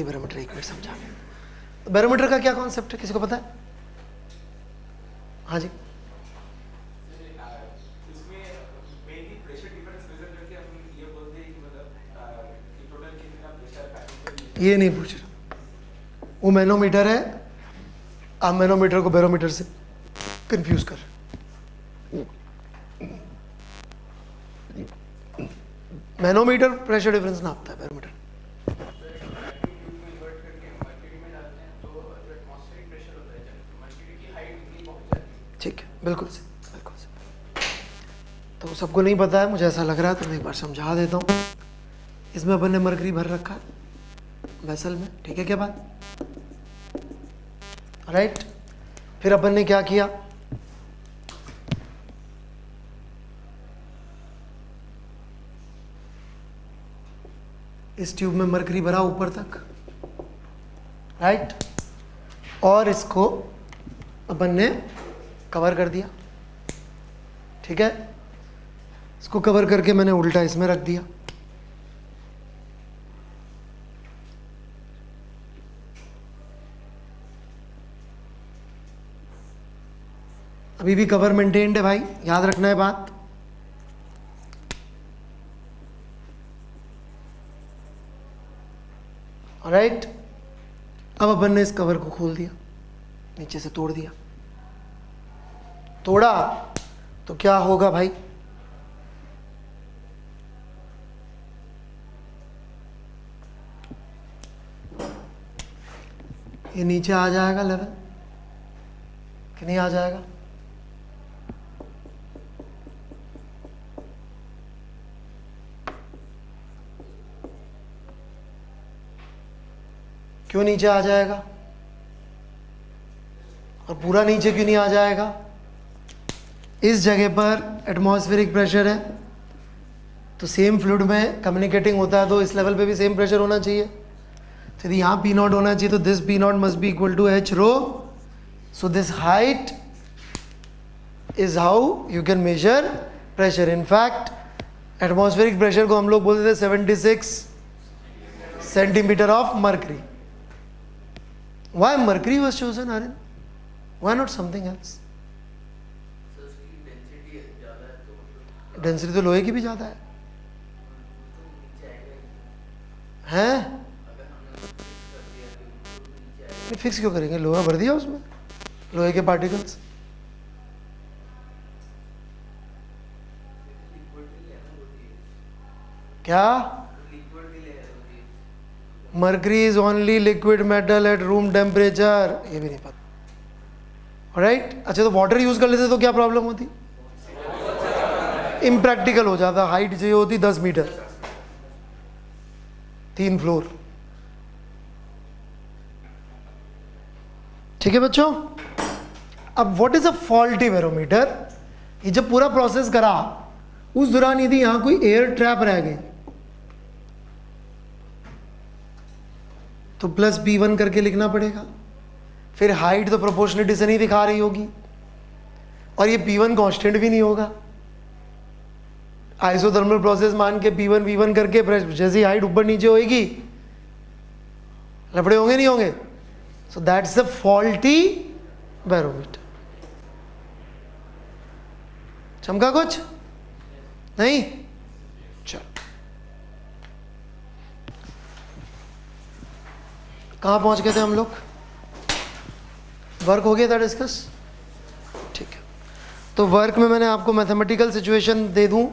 Barometer, एक minute समझा। तो बैरोमीटर का क्या कॉन्सेप्ट है, किसी को पता है? हाँ जी, ये नहीं पूछ रहा, वो मैनोमीटर है, आप मैनोमीटर को बैरोमीटर से कंफ्यूज कर। मैनोमीटर प्रेशर डिफरेंस नापता है, बैरोमीटर ठीक है, बिल्कुल सही, बिल्कुल सही। तो सबको नहीं पता है, मुझे ऐसा लग रहा है, तो मैं एक बार समझा देता हूँ। इसमें अपन ने मरकरी भर रखा है वेसल में, ठीक है क्या बात, राइट। फिर अपन ने क्या किया, इस ट्यूब में मरकरी भरा ऊपर तक, राइट, और इसको अपन ने कवर कर दिया, ठीक है। इसको कवर करके मैंने उल्टा इसमें रख दिया। अभी भी कवर मेंटेन्ड है भाई, याद रखना है बात। राइट, अब अपन ने इस कवर को खोल दिया, नीचे से तोड़ दिया। तोड़ा तो क्या होगा भाई, ये नीचे आ जाएगा लेवल कि नहीं आ जाएगा? क्यों नीचे आ जाएगा? और पूरा नीचे क्यों नहीं आ जाएगा? इस जगह पर एटमॉस्फेरिक प्रेशर है, तो सेम फ्लूइड में कम्युनिकेटिंग होता है, तो इस लेवल पे भी सेम प्रेशर होना चाहिए। तो यदि यहाँ पी नॉट होना चाहिए, तो this P naught must be equal to h rho. So this height is how you can measure pressure. In fact atmospheric pressure को हम लोग बोलते थे 76 centimetre of mercury. Why mercury was chosen, Aryan? Why not something else? Density तो लोहे की भी ज़्यादा है? फिक्स क्यों करेंगे? लोहा भर दिया उसमें, लोहे के पार्टिकल्स। क्या? Mercury is only liquid metal at room temperature, ये भी नहीं पता, राइट। अच्छा, तो वाटर यूज कर लेते तो क्या प्रॉब्लम होती? इम्प्रैक्टिकल हो जाता, हाइट चाहिए होती 10 मीटर, 3 फ्लोर। ठीक है बच्चों। अब what is a faulty barometer? ये जब पूरा प्रोसेस करा, उस दौरान यदि यहां कोई एयर ट्रैप रह गई, तो प्लस B1 करके लिखना पड़ेगा। फिर हाइट तो प्रोपोर्शनलिटी से नहीं दिखा रही होगी, और ये P1 कांस्टेंट भी नहीं होगा। आइसोथर्मल प्रोसेस मान के P1 V1 करके जैसी हाइट ऊपर नीचे होएगी, लफड़े होंगे नहीं होंगे? So that's the faulty barometer. चमका कुछ नहीं? चल, कहाँ पहुंच गए थे हम लोग? वर्क हो गया था डिस्कस, ठीक है। तो वर्क में मैंने आपको मैथमेटिकल सिचुएशन दे दूं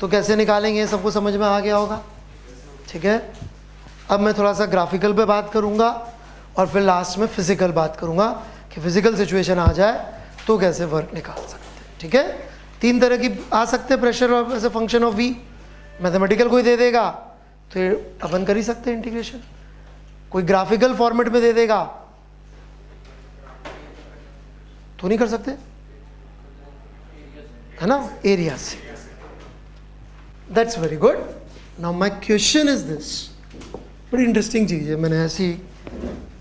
तो कैसे निकालेंगे, सबको समझ में आ गया होगा, ठीक है। अब मैं थोड़ा सा ग्राफिकल पे बात करूंगा, और फिर लास्ट में फिजिकल बात करूंगा कि फिजिकल सिचुएशन आ जाए तो कैसे वर्क निकाल सकते हैं, ठीक है। 3 तरह की आ सकते हैं प्रेशर और as a function of V। Mathematical कोई दे देगा तो अपन कर ही सकते हैं इंटीग्रेशन, कोई ग्राफिकल फॉर्मेट में दे देगा तो नहीं कर सकते, है ना, एरिया से। That's very good. Now my question is this, बड़ी इंटरेस्टिंग चीज़ है, मैंने ऐसी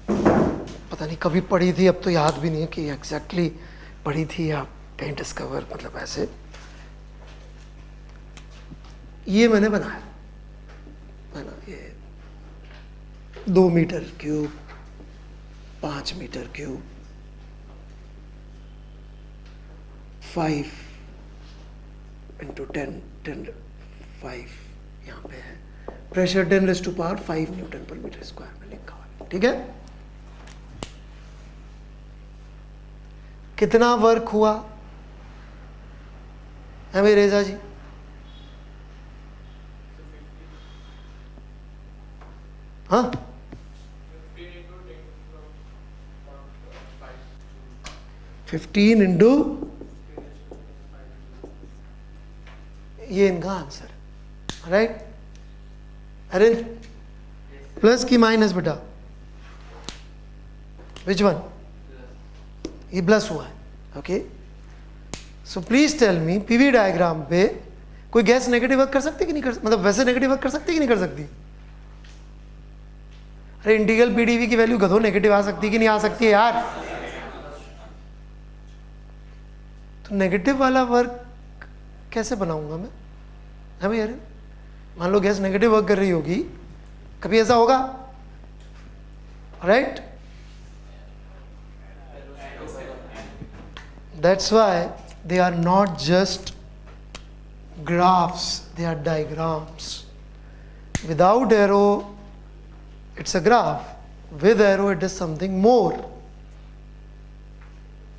पता नहीं कभी पढ़ी थी, अब तो याद भी नहीं है कि एग्जैक्टली पढ़ी थी या कहीं डिस्कवर, मतलब ऐसे। ये मैंने बनाया, है ना, ये 2 metre cube, 5 metre cube, 5 into 10, 5 यहाँ पे है। Pressure 10⁵ newton per metre square में लिखा हुआ है, ठीक है। कितना वर्क हुआ है भाई रेजा जी? हाँ, 15 इंटू, ये इनका आंसर है, राइट। अरे प्लस की माइनस बेटा? Which one? ये प्लस हुआ है, okay. So please tell me, PV diagram पे कोई गैस नेगेटिव वर्क कर सकती कि नहीं कर, मतलब वैसे नेगेटिव वर्क कर सकती कि नहीं कर सकती? अरे इंटीग्रल पीडीवी की वैल्यू गधो नेगेटिव आ सकती कि नहीं आ सकती है यार? तो नेगेटिव वाला वर्क कैसे बनाऊंगा मैं? है भाई? अरे मान लो गैस नेगेटिव वर्क कर रही होगी, कभी ऐसा होगा, right? That's why they are not just graphs, they are diagrams. Without arrow, it's a graph. With arrow, it is something more.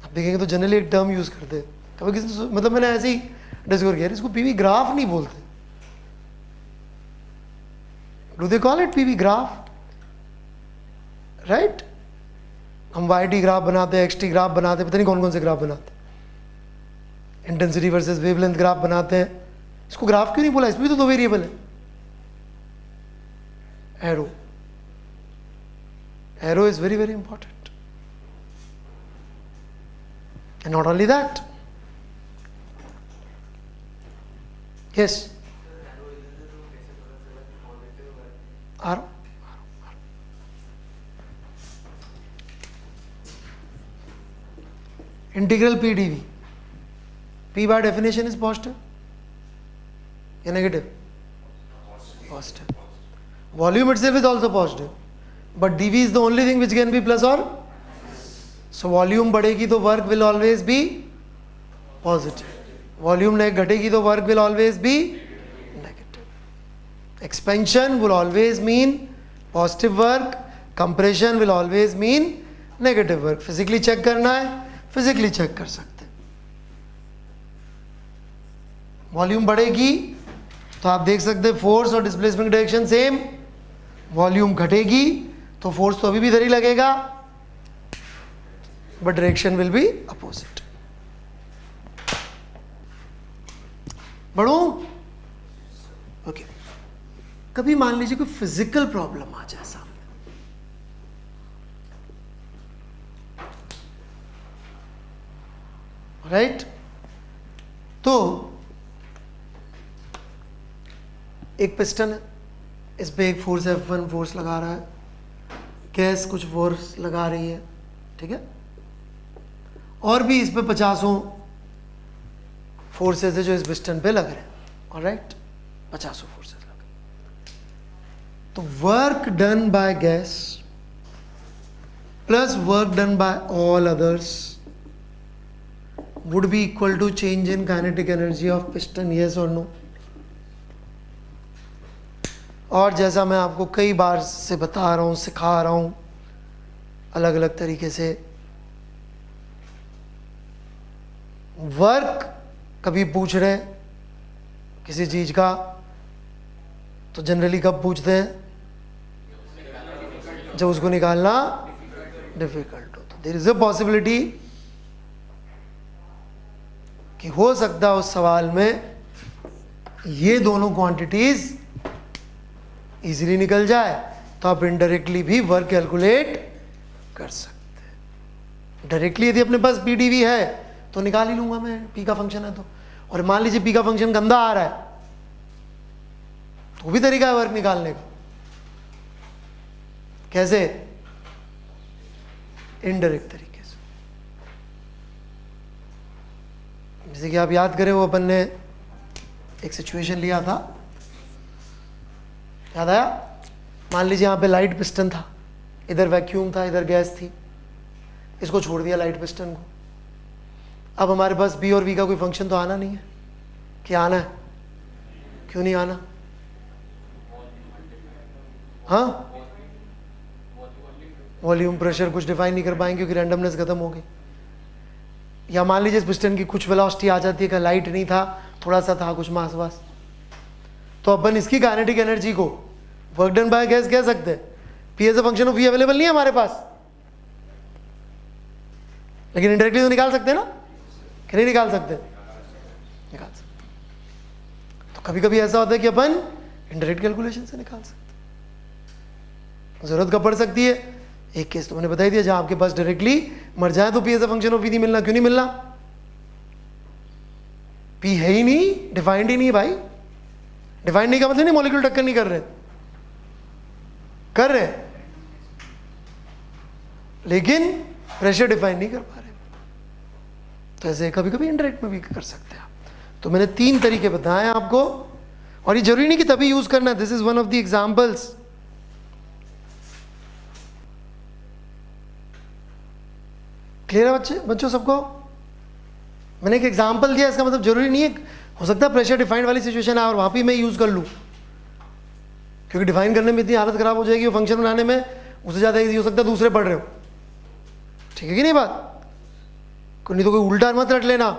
आप देखेंगे तो जनरली एक टर्म यूज करते हैं, कभी किसी, मतलब मैंने ऐसे ही डिस्कवर किया, इसको पीवी ग्राफ नहीं बोलते। Do they call it PV graph? Right? हम YT ग्राफ बनाते हैं, XT ग्राफ बनाते हैं, पता नहीं कौन कौन से ग्राफ बनाते हैं, इंटेंसिटी वर्सेस वेवलेंथ ग्राफ बनाते हैं। इसको ग्राफ क्यों नहीं बोला? इसमें भी तो 2 वेरिएबल है। Arrow, arrow is very very important. And not only that, yes, are integral PdV, P by definition is positive या negative? Positive. Volume itself is also positive, but dV is the only thing which can be plus or, so volume बढ़ेगी तो work will always be positive, volume घटेगी तो work will always be negative. Expansion will always mean positive work, compression will always mean negative work. Physically check करना है, physically check कर सकते हैं। Volume बढ़ेगी तो आप देख सकते हैं फोर्स और डिस्प्लेसमेंट डायरेक्शन सेम, वॉल्यूम घटेगी तो फोर्स तो अभी भी इधर ही लगेगा, but direction will be opposite. बढ़ो, ओके। कभी मान लीजिए कोई फिजिकल प्रॉब्लम आ जाए सामने, राइट? तो एक पिस्टन है, इस पे एक फोर्स F1 फोर्स लगा रहा है, गैस कुछ फोर्स लगा रही है, ठीक है, और भी इस पे 50 फोर्सेस है जो इस पिस्टन पे लग रहे हैं, ऑलराइट, 50 फोर्सेस लग रहे। तो work done by gas plus work done bye all others would be equal to change in kinetic energy of piston, yes or no? और जैसा मैं आपको कई बार से बता रहा हूँ, सिखा रहा हूँ अलग अलग तरीके से, वर्क कभी पूछ रहे हैं किसी चीज का तो जनरली कब पूछते हैं? जब उसको निकालना डिफिकल्ट हो। तो देयर इज अ पॉसिबिलिटी कि हो सकता है उस सवाल में ये दोनों क्वांटिटीज इजीली निकल जाए, तो आप इनडायरेक्टली भी वर्क कैलकुलेट कर सकते हैं। डायरेक्टली यदि अपने पास पीडीवी है तो निकाल ही लूंगा मैं, पी का फंक्शन है तो। और मान लीजिए पी का फंक्शन गंदा आ रहा है तो भी तरीका है वर्क निकालने का। कैसे? इनडायरेक्ट तरीके। जैसे कि आप याद करें, वो अपन ने एक सिचुएशन लिया था, याद आया? मान लीजिए यहाँ पे लाइट पिस्टन था, इधर वैक्यूम था, इधर गैस थी, इसको छोड़ दिया लाइट पिस्टन को। अब हमारे पास बी और वी का कोई फंक्शन तो आना नहीं है, क्या आना है? क्यों नहीं आना? हाँ, वॉल्यूम प्रेशर कुछ डिफाइन नहीं कर पाएंगे क्योंकि रैंडमनेस खत्म हो गई। या मान लीजिए इस पिस्टन की कुछ वेलोसिटी आ जाती है कि लाइट नहीं था, थोड़ा सा था कुछ मास वास, तो अपन इसकी काइनेटिक एनर्जी को वर्क डन बाय गैस कह सकते हैं। P as a function of V available नहीं है हमारे पास, लेकिन इंडायरेक्टली तो निकाल सकते हैं ना, कि नहीं निकाल सकते? निकाल सकते। तो कभी कभी ऐसा होता है कि अपन इंडायरेक्ट कैलकुलेशन से निकाल सकते हैं। जरूरत कब पड़ सकती है? एक केस तो मैंने बता ही दिया, जहां आपके पास डायरेक्टली मर जाए तो P as a function of V नहीं मिलना। क्यों नहीं मिलना? पी है ही नहीं, डिफाइंड ही नहीं भाई। डिफाइंड नहीं का मतलब नहीं मॉलिक्यूल टक्कर नहीं कर रहे, कर रहे, लेकिन प्रेशर डिफाइन नहीं कर पा रहे। तो ऐसे कभी कभी इंडायरेक्ट में भी कर सकते हैं आप। तो मैंने 3 तरीके बताए आपको, और ये जरूरी नहीं कि तभी यूज करना है। This is one of the examples. Clear है बच्चों सबको? मैंने एक एग्जांपल दिया, इसका मतलब जरूरी नहीं है, हो सकता है प्रेशर डिफाइंड वाली सिचुएशन है और वहां भी मैं यूज कर लूं, क्योंकि डिफाइन करने में इतनी हालत खराब हो जाएगी, वो फंक्शन बनाने में उससे ज्यादा ईजी हो सकता है दूसरे पढ़ रहे हो। ठीक है कि नहीं बात? नहीं तो कोई उल्टा मत रट लेना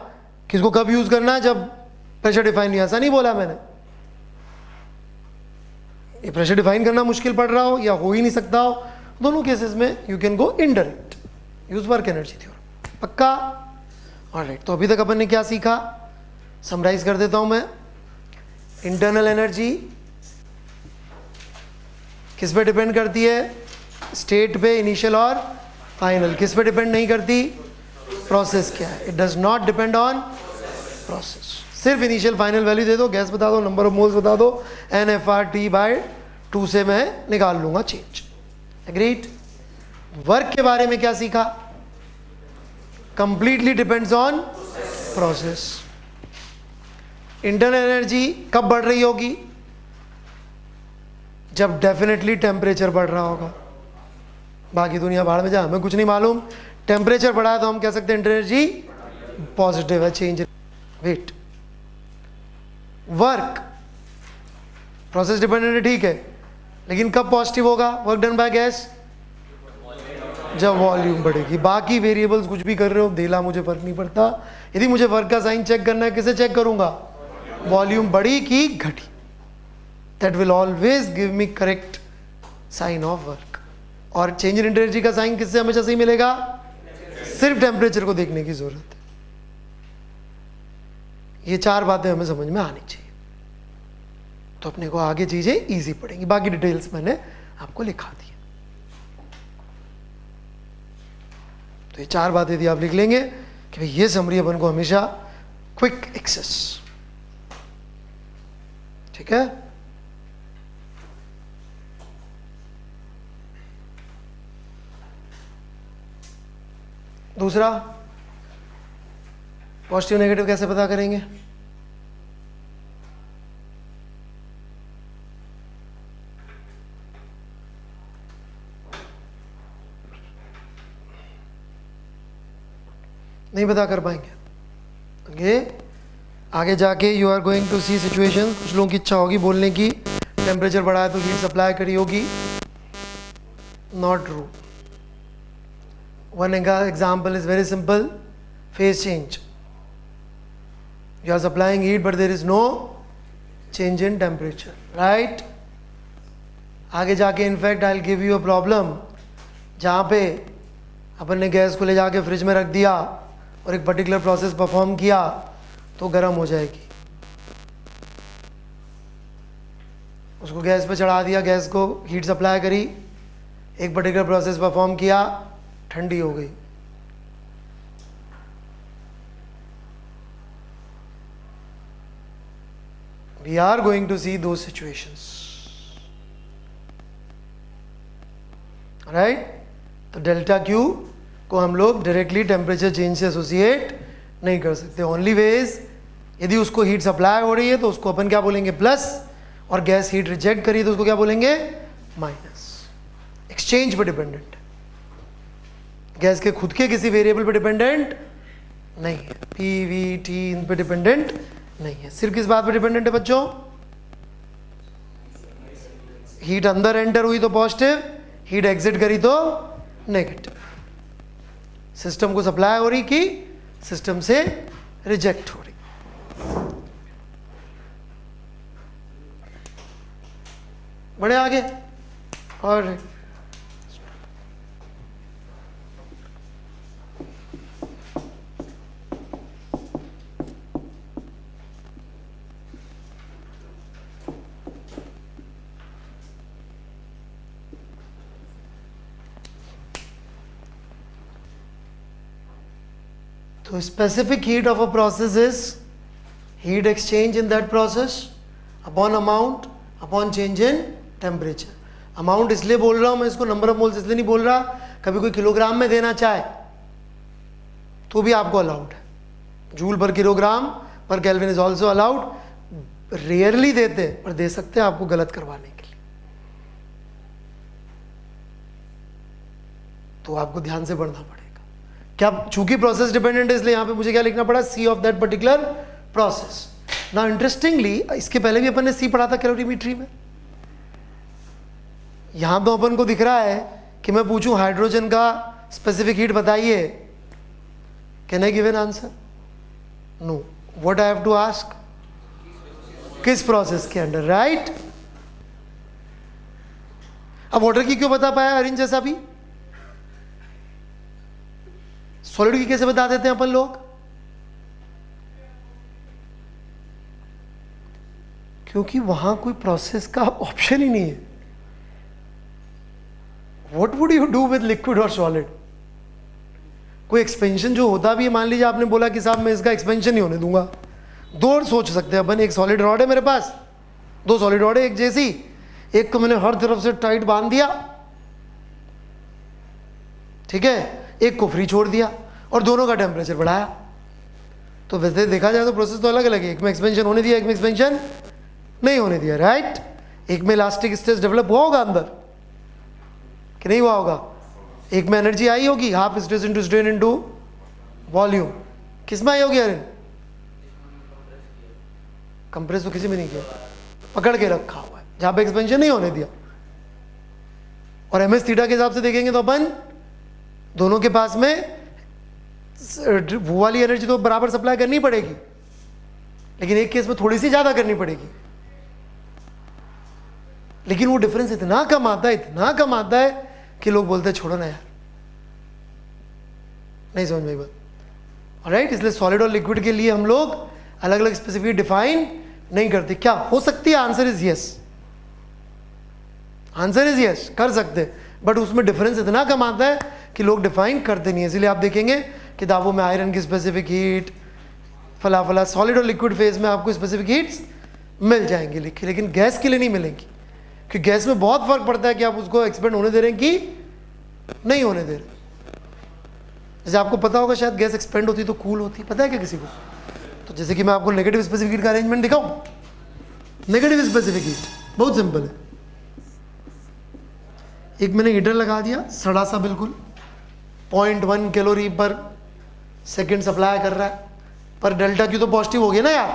कि इसको कब यूज करना है, जब प्रेशर डिफाइन नहीं। ऐसा नहीं बोला मैंने। ये प्रेशर डिफाइन करना मुश्किल पड़ रहा हो या हो ही नहीं सकता हो, दोनों केसेस में you can go indirect, use work energy theorem. पक्का? ऑलराइट, तो अभी तक अपन ने क्या सीखा, समराइज कर देता हूं मैं। इंटरनल एनर्जी किस पे डिपेंड करती है? स्टेट पे, इनिशियल और फाइनल। किस पे डिपेंड नहीं करती? प्रोसेस क्या है? It does not depend on process. सिर्फ इनिशियल फाइनल वैल्यू दे दो, गैस बता दो, नंबर ऑफ मोल्स बता दो, NFRT/2 से मैं निकाल लूंगा चेंज। एग्रीड? वर्क के बारे में क्या सीखा? Completely depends on process. Internal energy कब बढ़ रही होगी? जब डेफिनेटली टेम्परेचर बढ़ रहा होगा। बाकी दुनिया बाहर में जा, हमें कुछ नहीं मालूम। टेम्परेचर बढ़ा है तो हम कह सकते हैं एनर्जी पॉजिटिव है, change. Wait, work process dependent है, ठीक है, लेकिन कब पॉजिटिव होगा वर्क डन बाय गैस? जब वॉल्यूम बढ़ेगी। बाकी वेरिएबल्स कुछ भी कर रहे हो देला, मुझे फर्क नहीं पड़ता। यदि मुझे वर्क का साइन चेक करना है, किसे चेक करूंगा? वॉल्यूम बढ़ी कि घटी। That will always give me correct sign of work. और चेंज इन एनर्जी का साइन किससे हमेशा सही मिलेगा? सिर्फ टेम्परेचर को देखने की जरूरत है। ये 4 बातें हमें समझ में आनी चाहिए, तो अपने को आगे चीजें इजी पड़ेंगी। बाकी डिटेल्स मैंने आपको लिखा दी। तो ये 4 बातें यदि आप लिख लेंगे कि भाई ये समरी अपन को हमेशा क्विक एक्सेस, ठीक है? दूसरा, पॉजिटिव नेगेटिव कैसे पता करेंगे? नहीं पता कर पाएंगे। ओके, आगे जाके you are going to see situation, कुछ लोगों की इच्छा होगी बोलने की, टेम्परेचर बढ़ाया तो हीट सप्लाई करी होगी। Not true. One example is very simple, phase change. You are supplying heat but there is no change in temperature, right? आगे जाके in fact I will give you a problem, जहाँ पे अपन ने gas को ले जाके फ्रिज में रख दिया और एक पर्टिकुलर प्रोसेस परफॉर्म किया तो गर्म हो जाएगी। उसको गैस पे चढ़ा दिया, गैस को हीट सप्लाई करी, एक पर्टिकुलर प्रोसेस परफॉर्म किया, ठंडी हो गई। We are going to see those situations, right? तो डेल्टा क्यू को हम लोग डायरेक्टली टेम्परेचर चेंज से एसोसिएट नहीं कर सकते। ओनली वेज, यदि उसको हीट सप्लाई हो रही है तो उसको अपन क्या बोलेंगे? प्लस, और गैस हीट रिजेक्ट करी तो उसको क्या बोलेंगे? माइनस। एक्सचेंज पे डिपेंडेंट, गैस के खुद के किसी वेरिएबल पे डिपेंडेंट नहीं है, पी वी टी इन पे डिपेंडेंट नहीं है। सिर्फ किस बात पे डिपेंडेंट है बच्चों? हीट अंदर एंटर हुई तो पॉजिटिव, हीट एग्जिट करी तो नेगेटिव। सिस्टम को सप्लाई हो रही कि सिस्टम से रिजेक्ट हो रही। बढ़े आगे। और तो specific heat of a process is heat exchange in that process upon amount upon change in temperature. Amount इसलिए बोल रहा हूं मैं इसको, नंबर ऑफ मोल्स इसलिए नहीं बोल रहा। कभी कोई किलोग्राम में देना चाहे तो भी आपको अलाउड है, जूल पर किलोग्राम पर kelvin is also allowed. Rarely देते हैं पर दे सकते हैं आपको गलत करवाने के लिए, तो आपको ध्यान से पढ़ना पड़ेगा। क्या, चूंकि प्रोसेस डिपेंडेंट है इसलिए यहां पे मुझे क्या लिखना पड़ा? सी ऑफ दैट पर्टिकुलर प्रोसेस। ना इंटरेस्टिंगली इसके पहले भी अपन ने सी पढ़ा था कैलोरीमेट्री में। यहां तो अपन को दिख रहा है कि मैं पूछूं हाइड्रोजन का स्पेसिफिक हीट बताइए, can I give an answer? No. What I have to ask? किस प्रोसेस के अंडर, राइट? अब वाटर की क्यों बता पाया अरिन जैसा भी? सॉलिड की कैसे बता देते हैं अपन लोग? क्योंकि वहां कोई प्रोसेस का ऑप्शन ही नहीं है। What would you do with liquid और सॉलिड? कोई एक्सपेंशन जो होता भी है, मान लीजिए आपने बोला कि साहब मैं इसका एक्सपेंशन नहीं होने दूंगा, दो और सोच सकते हैं अपन। एक सॉलिड रॉड है मेरे पास, दो सॉलिड रॉड है एक जैसी, एक को मैंने हर तरफ से टाइट बांध दिया, ठीक है, एक को फ्री छोड़ दिया और दोनों का टेम्परेचर बढ़ाया। तो वैसे देखा जाए तो प्रोसेस तो अलग अलग है, एक में एक्सपेंशन होने दिया, एक में एक्सपेंशन नहीं होने दिया, राइट? एक में इलास्टिक स्ट्रेस डेवलप हुआ होगा अंदर कि नहीं हुआ होगा, एक में एनर्जी आई होगी, half stress into strain into volume. किस में आई होगी अरे? कंप्रेस तो किसी में नहीं किया, पकड़ के रखा हुआ है जहां पे एक्सपेंशन नहीं होने दिया। और एमएस थीटा के हिसाब से देखेंगे तो अपन दोनों के पास में वो वाली एनर्जी तो बराबर सप्लाई करनी पड़ेगी, लेकिन एक केस में थोड़ी सी ज्यादा करनी पड़ेगी। लेकिन वो डिफरेंस इतना कम आता है, इतना कम आता है कि लोग बोलते हैं छोड़ो ना यार, नहीं समझ में बात, राइट? इसलिए सॉलिड और लिक्विड के लिए हम लोग अलग अलग स्पेसिफिक डिफाइन नहीं करते। क्या हो सकती है? Answer is yes, answer is yes, कर सकते, बट उसमें डिफरेंस इतना कम आता है कि लोग डिफाइन करते नहीं है। इसलिए आप देखेंगे किताबों में आयरन की स्पेसिफिक हीट, फला फला, सॉलिड और लिक्विड फेज में आपको स्पेसिफिक हीट्स मिल जाएंगी लिखी, लेकिन गैस के लिए नहीं मिलेंगी, क्योंकि गैस में बहुत फर्क पड़ता है कि आप उसको एक्सपेंड होने दे रहे हैं कि नहीं होने दे रहे। जैसे आपको पता होगा शायद गैस एक्सपेंड होती तो कूल होती, पता है क्या किसी को? तो जैसे कि मैं आपको नेगेटिव स्पेसिफिक हीट का अरेंजमेंट दिखाऊं, नेगेटिव स्पेसिफिक हीट बहुत सिंपल है। एक मैंने हीटर लगा दिया सड़ा सा बिल्कुल, 0.1 कैलोरी पर सेकेंड सप्लाई कर रहा है, पर डेल्टा क्यू तो पॉजिटिव हो गया ना यार,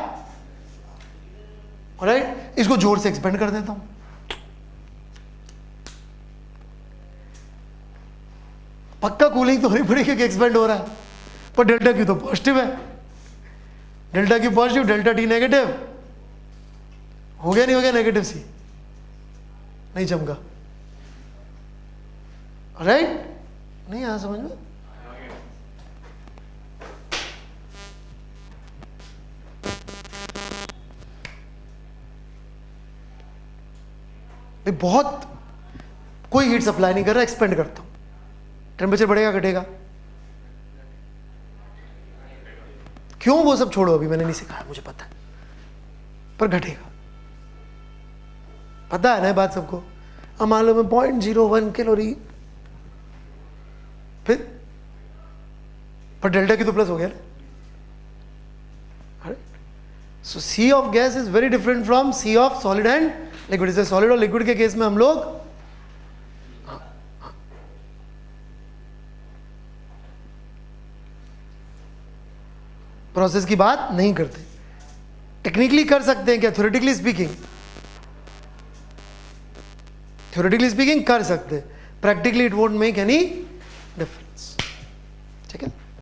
राइट? इसको जोर से एक्सपेंड कर देता हूं, पक्का कूलिंग तो होनी पड़ेगी कि एक्सपेंड हो रहा है, पर डेल्टा क्यू तो पॉजिटिव है, delta Q positive, delta T negative, हो गया नहीं हो गया नेगेटिव सी, नहीं चमका, राइट? नहीं आया समझ में? बहुत कोई हीट सप्लाई नहीं कर रहा, एक्सपेंड करता हूं, टेम्परेचर बढ़ेगा घटेगा? क्यों? वो सब छोड़ो, अभी मैंने नहीं सिखाया, मुझे पता है, पर घटेगा, पता है ना बात सबको। अब मान लो मैं 0.01 कैलोरी, फिर पर डेल्टा की तो प्लस हो गया ना। So see of gas is very different from see of solid and liquid. जैसे सॉलिड और लिक्विड के केस में हम लोग प्रोसेस की बात नहीं करते। टेक्निकली कर सकते हैं क्या? थ्योरेटिकली स्पीकिंग कर सकते हैं, practically it won't make any difference. ठीक है।